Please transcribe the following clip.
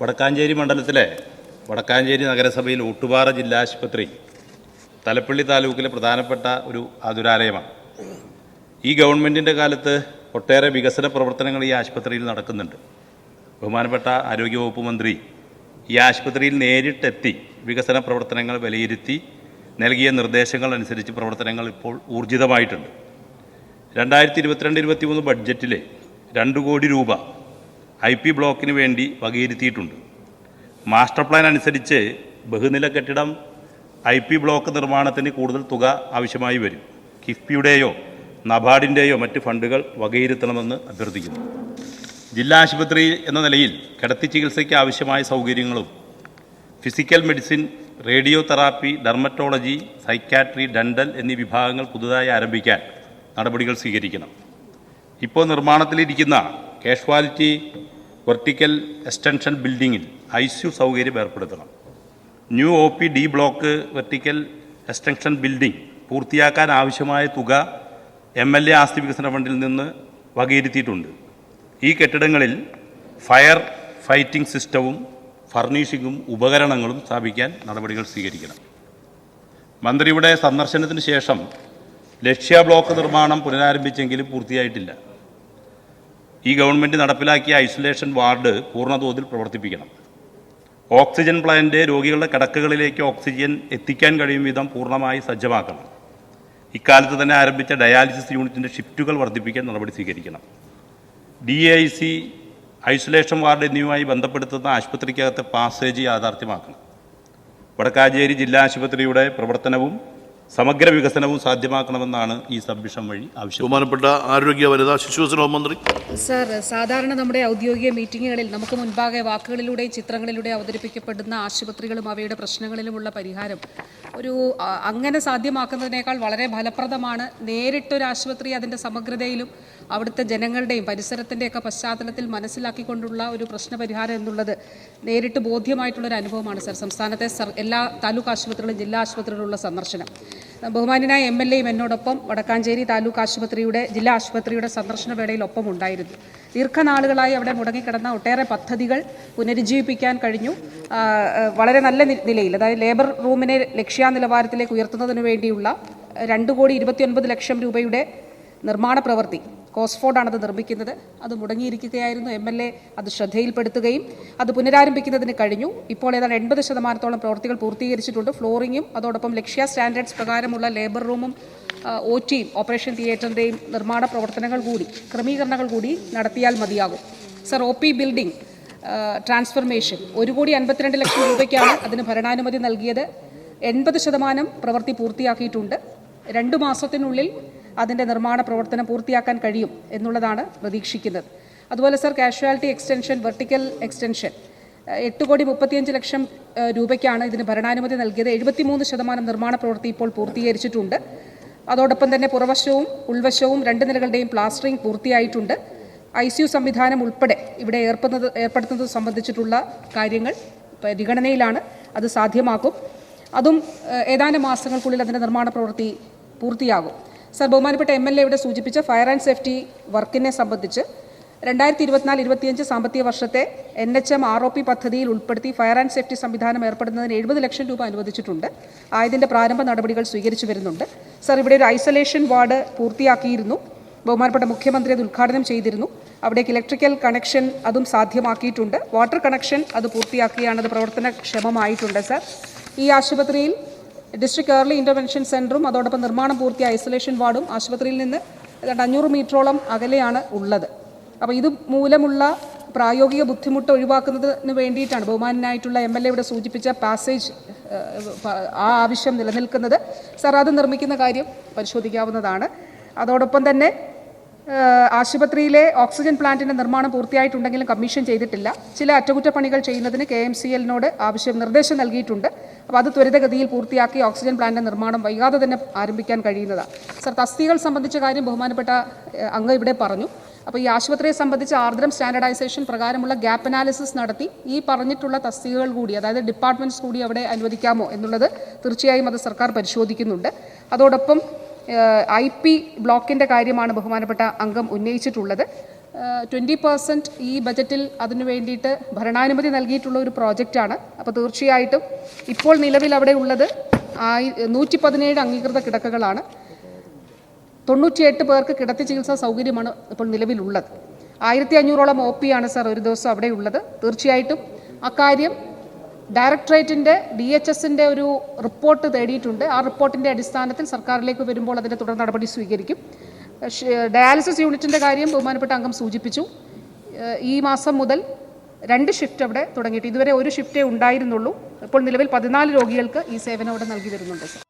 വടക്കാഞ്ചേരി മണ്ഡലത്തിലെ വടക്കാഞ്ചേരി നഗരസഭയിൽ ഊട്ടുപാറ ജില്ലാ ആശുപത്രി തലപ്പള്ളി താലൂക്കിലെ പ്രധാനപ്പെട്ട ഒരു ആതുരാലയമാണ്. ഈ ഗവൺമെൻറ്റിൻ്റെ കാലത്ത് ഒട്ടേറെ വികസന പ്രവർത്തനങ്ങൾ ഈ ആശുപത്രിയിൽ നടക്കുന്നുണ്ട്. ബഹുമാനപ്പെട്ട ആരോഗ്യവകുപ്പ് മന്ത്രി ഈ ആശുപത്രിയിൽ നേരിട്ടെത്തി വികസന പ്രവർത്തനങ്ങൾ വിലയിരുത്തി നൽകിയ നിർദ്ദേശങ്ങൾ അനുസരിച്ച് പ്രവർത്തനങ്ങൾ ഇപ്പോൾ ഊർജിതമായിട്ടുണ്ട്. 2022-23 ബഡ്ജറ്റിൽ 2 കോടി രൂപ IP ബ്ലോക്കിന് വേണ്ടി വകയിരുത്തിയിട്ടുണ്ട്. മാസ്റ്റർ പ്ലാൻ അനുസരിച്ച് ബഹുനില കെട്ടിടം IP ബ്ലോക്ക് നിർമ്മാണത്തിന് കൂടുതൽ തുക ആവശ്യമായി വരും. കിഫ്ബിയുടെയോ നബാർഡിൻ്റെയോ മറ്റ് ഫണ്ടുകൾ വകയിരുത്തണമെന്ന് അഭ്യർത്ഥിക്കുന്നു. ജില്ലാ ആശുപത്രി എന്ന നിലയിൽ കിടത്തി ചികിത്സയ്ക്ക് ആവശ്യമായ സൗകര്യങ്ങളും physical medicine, radio therapy, dermatology, psychiatry, dental എന്നീ വിഭാഗങ്ങൾ പുതുതായി ആരംഭിക്കാൻ നടപടികൾ സ്വീകരിക്കണം. ഇപ്പോൾ നിർമ്മാണത്തിലിരിക്കുന്ന കാഷ്വാലിറ്റി വെർട്ടിക്കൽ എക്സ്റ്റൻഷൻ ബിൽഡിങ്ങിൽ ICU സൗകര്യം ഏർപ്പെടുത്തണം. New OPD block vertical extension building പൂർത്തിയാക്കാൻ ആവശ്യമായ തുക MLA ആസ്തി വികസന ഫണ്ടിൽ നിന്ന് വകയിരുത്തിയിട്ടുണ്ട്. ഈ കെട്ടിടങ്ങളിൽ ഫയർ ഫൈറ്റിംഗ് സിസ്റ്റവും ഫർണിഷിങ്ങും ഉപകരണങ്ങളും സ്ഥാപിക്കാൻ നടപടികൾ സ്വീകരിക്കണം. മന്ത്രിയുടെ സന്ദർശനത്തിന് ശേഷം ലക്ഷ്യ ബ്ലോക്ക് നിർമ്മാണം പുനരാരംഭിച്ചെങ്കിലും പൂർത്തിയായിട്ടില്ല. ഈ ഗവൺമെൻറ് നടപ്പിലാക്കിയ ഐസൊലേഷൻ വാർഡ് പൂർണ്ണതോതിൽ പ്രവർത്തിപ്പിക്കണം. ഓക്സിജൻ പ്ലാന്റ് രോഗികളുടെ കിടക്കകളിലേക്ക് ഓക്സിജൻ എത്തിക്കാൻ കഴിയും വിധം പൂർണ്ണമായി സജ്ജമാക്കണം. ഇക്കാലത്ത് തന്നെ ആരംഭിച്ച ഡയാലിസിസ് യൂണിറ്റിൻ്റെ ഷിഫ്റ്റുകൾ വർദ്ധിപ്പിക്കാൻ നടപടി സ്വീകരിക്കണം. DAIC ഐസൊലേഷൻ വാർഡ് എന്നിവയുമായി ബന്ധപ്പെടുത്തുന്ന ആശുപത്രിക്കകത്തെ പാസേജ് യാഥാർത്ഥ്യമാക്കണം. വടക്കാഞ്ചേരി ജില്ലാ ആശുപത്രിയുടെ പ്രവർത്തനവും സമഗ്ര വികസനവും സാധ്യമാക്കണമെന്നാണ് ഈ സബ്മിഷൻ വഴി ആവശ്യം. ബഹുമാനപ്പെട്ട ആരോഗ്യ വനിതാ ശിശുവികസന മന്ത്രി. സർ, സാധാരണ നമ്മുടെ ഔദ്യോഗിക മീറ്റിങ്ങുകളിൽ നമുക്ക് മുൻപാകെ വാക്കുകളിലൂടെയും ചിത്രങ്ങളിലൂടെയും അവതരിപ്പിക്കപ്പെടുന്ന ആശുപത്രികളും അവയുടെ പ്രശ്നങ്ങളിലുമുള്ള പരിഹാരം അങ്ങനെ സാധ്യമാക്കുന്നതിനേക്കാൾ വളരെ ഫലപ്രദമാണ് നേരിട്ടൊരു ആശുപത്രി അതിൻ്റെ സമഗ്രതയിലും അവിടുത്തെ ജനങ്ങളുടെയും പരിസരത്തിൻ്റെയൊക്കെ പശ്ചാത്തലത്തിൽ മനസ്സിലാക്കിക്കൊണ്ടുള്ള ഒരു പ്രശ്നപരിഹാരം എന്നുള്ളത് നേരിട്ട് ബോധ്യമായിട്ടുള്ളൊരു അനുഭവമാണ് സർ. സംസ്ഥാനത്തെ എല്ലാ താലൂക്ക് ആശുപത്രികളും ജില്ലാ ആശുപത്രികളിലുള്ള സന്ദർശനം. ബഹുമാന്യനായ MLAയും എന്നോടൊപ്പം വടക്കാഞ്ചേരി താലൂക്ക് ആശുപത്രിയുടെ ജില്ലാ ആശുപത്രിയുടെ സന്ദർശന വേളയിൽ ഒപ്പം ഉണ്ടായിരുന്നു. ദീർഘനാളുകളായി അവിടെ മുടങ്ങിക്കിടന്ന ഒട്ടേറെ പദ്ധതികൾ പുനരുജ്ജീവിപ്പിക്കാൻ കഴിഞ്ഞു. വളരെ നല്ല നിലയിൽ, അതായത് ലേബർ റൂമിനെ ലക്ഷ്യ നിലവാരത്തിലേക്ക് ഉയർത്തുന്നതിന് വേണ്ടിയുള്ള 2,29,00,000 രൂപയുടെ നിർമ്മാണ പ്രവൃത്തി കോസ്ഫോർഡാണത് നിർമ്മിക്കുന്നത്. അത് മുടങ്ങിയിരിക്കുകയായിരുന്നു. MLA അത് ശ്രദ്ധയിൽപ്പെടുത്തുകയും അത് പുനരാരംഭിക്കുന്നതിന് കഴിഞ്ഞു. ഇപ്പോൾ ഏതാണ്ട് 80% പ്രവൃത്തികൾ പൂർത്തീകരിച്ചിട്ടുണ്ട്. ഫ്ലോറിങ്ങും അതോടൊപ്പം ലക്ഷ്യ സ്റ്റാൻഡേർഡ്സ് പ്രകാരമുള്ള ലേബർ റൂമും OTയും ഓപ്പറേഷൻ തിയേറ്ററിൻ്റെയും നിർമ്മാണ ക്രമീകരണങ്ങൾ കൂടി നടത്തിയാൽ മതിയാകും. സർ, OP ബിൽഡിംഗ് ട്രാൻസ്ഫർമേഷൻ 1,52,00,000 രൂപയ്ക്കാണ് അതിന് ഭരണാനുമതി നൽകിയത്. 80% പ്രവൃത്തി പൂർത്തിയാക്കിയിട്ടുണ്ട്. 2 മാസത്തിനുള്ളിൽ അതിൻ്റെ നിർമ്മാണ പ്രവർത്തനം പൂർത്തിയാക്കാൻ കഴിയും എന്നുള്ളതാണ് പ്രതീക്ഷിക്കുന്നത്. അതുപോലെ sir, casualty extension vertical extension 8,35,00,000 രൂപയ്ക്കാണ് ഇതിന് ഭരണാനുമതി നൽകിയത്. 73% നിർമ്മാണ പ്രവൃത്തി ഇപ്പോൾ പൂർത്തീകരിച്ചിട്ടുണ്ട്. അതോടൊപ്പം തന്നെ പുറവശവും ഉൾവശവും 2 നിലകളുടെയും പ്ലാസ്റ്ററിംഗ് പൂർത്തിയായിട്ടുണ്ട്. ICU സംവിധാനം ഉൾപ്പെടെ ഇവിടെ ഏർപ്പെടുത്തുന്നത് സംബന്ധിച്ചിട്ടുള്ള കാര്യങ്ങൾ പരിഗണനയിലാണ്. അത് സാധ്യമാക്കും. അതും ഏതാനും മാസങ്ങൾക്കുള്ളിൽ അതിൻ്റെ നിർമ്മാണ പ്രവൃത്തി പൂർത്തിയാകും. സർ, ബഹുമാനപ്പെട്ട MLA ഇവിടെ സൂചിപ്പിച്ച ഫയർ ആൻഡ് സേഫ്റ്റി വർക്കിനെ സംബന്ധിച്ച് 2024-25 സാമ്പത്തിക വർഷത്തെ NHM ROP പദ്ധതിയിൽ ഉൾപ്പെടുത്തി ഫയർ ആൻഡ് സേഫ്റ്റി സംവിധാനം ഏർപ്പെടുന്നതിന് 70 ലക്ഷം രൂപ അനുവദിച്ചിട്ടുണ്ട്. ആയതിൻ്റെ പ്രാരംഭ നടപടികൾ സ്വീകരിച്ചു വരുന്നുണ്ട്. സർ, ഇവിടെ ഒരു ഐസൊലേഷൻ വാർഡ് പൂർത്തിയാക്കിയിരുന്നു. ബഹുമാനപ്പെട്ട മുഖ്യമന്ത്രി അത് ഉദ്ഘാടനം ചെയ്തിരുന്നു. അവിടേക്ക് ഇലക്ട്രിക്കൽ കണക്ഷൻ അതും സാധ്യമാക്കിയിട്ടുണ്ട്. വാട്ടർ കണക്ഷൻ അത് പൂർത്തിയാക്കിയാണ്, അത് പ്രവർത്തനക്ഷമമായിട്ടുണ്ട്. സർ, ഈ ആശുപത്രിയിൽ ഡിസ്ട്രിക്ട് ഏർലി ഇൻ്റർവെൻഷൻ സെൻറ്ററും അതോടൊപ്പം നിർമ്മാണം പൂർത്തിയ ഐസൊലേഷൻ വാർഡും ആശുപത്രിയിൽ നിന്ന് 500 മീറ്ററോളം അകലെയാണ് ഉള്ളത്. അപ്പോൾ ഇത് മൂലമുള്ള പ്രായോഗിക ബുദ്ധിമുട്ട് ഒഴിവാക്കുന്നതിന് വേണ്ടിയിട്ടാണ് ബഹുമാനായിട്ടുള്ള MLA ഇവിടെ സൂചിപ്പിച്ച പാസേജ് ആ ആവശ്യം നിലനിൽക്കുന്നത്. സർ, അത് നിർമ്മിക്കുന്ന കാര്യം പരിശോധിക്കാവുന്നതാണ്. അതോടൊപ്പം തന്നെ ആശുപത്രിയിലെ ഓക്സിജൻ പ്ലാന്റിൻ്റെ നിർമ്മാണം പൂർത്തിയായിട്ടുണ്ടെങ്കിലും കമ്മീഷൻ ചെയ്തിട്ടില്ല. ചില അറ്റകുറ്റപ്പണികൾ ചെയ്യുന്നതിന് KMCL-നോട് നിർദ്ദേശം നൽകിയിട്ടുണ്ട്. അപ്പോൾ അത് ത്വരിതഗതിയിൽ പൂർത്തിയാക്കി ഓക്സിജൻ പ്ലാന്റിൻ്റെ നിർമ്മാണം വൈകാതെ തന്നെ ആരംഭിക്കാൻ കഴിയുന്നതാണ്. സർ, തസ്തികകൾ സംബന്ധിച്ച കാര്യം ബഹുമാനപ്പെട്ട അങ്ങ് ഇവിടെ പറഞ്ഞു. അപ്പോൾ ഈ ആശുപത്രിയെ സംബന്ധിച്ച് ആർദ്രം സ്റ്റാൻഡർഡൈസേഷൻ പ്രകാരമുള്ള ഗ്യാപ്പ് അനാലിസിസ് നടത്തി ഈ പറഞ്ഞിട്ടുള്ള തസ്തികകൾ കൂടി, അതായത് ഡിപ്പാർട്ട്മെൻറ്റ്സ് കൂടി അവിടെ അനുവദിക്കാമോ എന്നുള്ളത് തീർച്ചയായും അത് സർക്കാർ പരിശോധിക്കുന്നുണ്ട്. അതോടൊപ്പം IP ബ്ലോക്കിൻ്റെ കാര്യമാണ് ബഹുമാനപ്പെട്ട അംഗം ഉന്നയിച്ചിട്ടുള്ളത്. 20% ഈ ബജറ്റിൽ അതിനു വേണ്ടിയിട്ട് ഭരണാനുമതി നൽകിയിട്ടുള്ള ഒരു പ്രോജക്റ്റാണ്. അപ്പോൾ തീർച്ചയായിട്ടും ഇപ്പോൾ നിലവിൽ അവിടെ ഉള്ളത് 117 അംഗീകൃത കിടക്കകളാണ്. 98 പേർക്ക് കിടത്തി ചികിത്സാ സൗകര്യമാണ് ഇപ്പോൾ നിലവിലുള്ളത്. 1500ഓളം OP ആണ് സർ ഒരു ദിവസം അവിടെ ഉള്ളത്. തീർച്ചയായിട്ടും അക്കാര്യം ഡയറക്ടറേറ്റിൻ്റെ DHSൻ്റെ ഒരു റിപ്പോർട്ട് തേടിയിട്ടുണ്ട്. ആ റിപ്പോർട്ടിൻ്റെ അടിസ്ഥാനത്തിൽ സർക്കാരിലേക്ക് വരുമ്പോൾ അതിൻ്റെ തുടർ നടപടി സ്വീകരിക്കും. ഡയാലിസിസ് യൂണിറ്റിൻ്റെ കാര്യം ബഹുമാനപ്പെട്ട അംഗം സൂചിപ്പിച്ചു. ഈ മാസം മുതൽ 2 ഷിഫ്റ്റ് അവിടെ തുടങ്ങിയിട്ട് ഇതുവരെ 1 ഷിഫ്റ്റേ ഉണ്ടായിരുന്നുള്ളൂ. ഇപ്പോൾ നിലവിൽ 14 രോഗികൾക്ക് ഈ സേവനം അവിടെ നൽകി വരുന്നുണ്ട് സർ.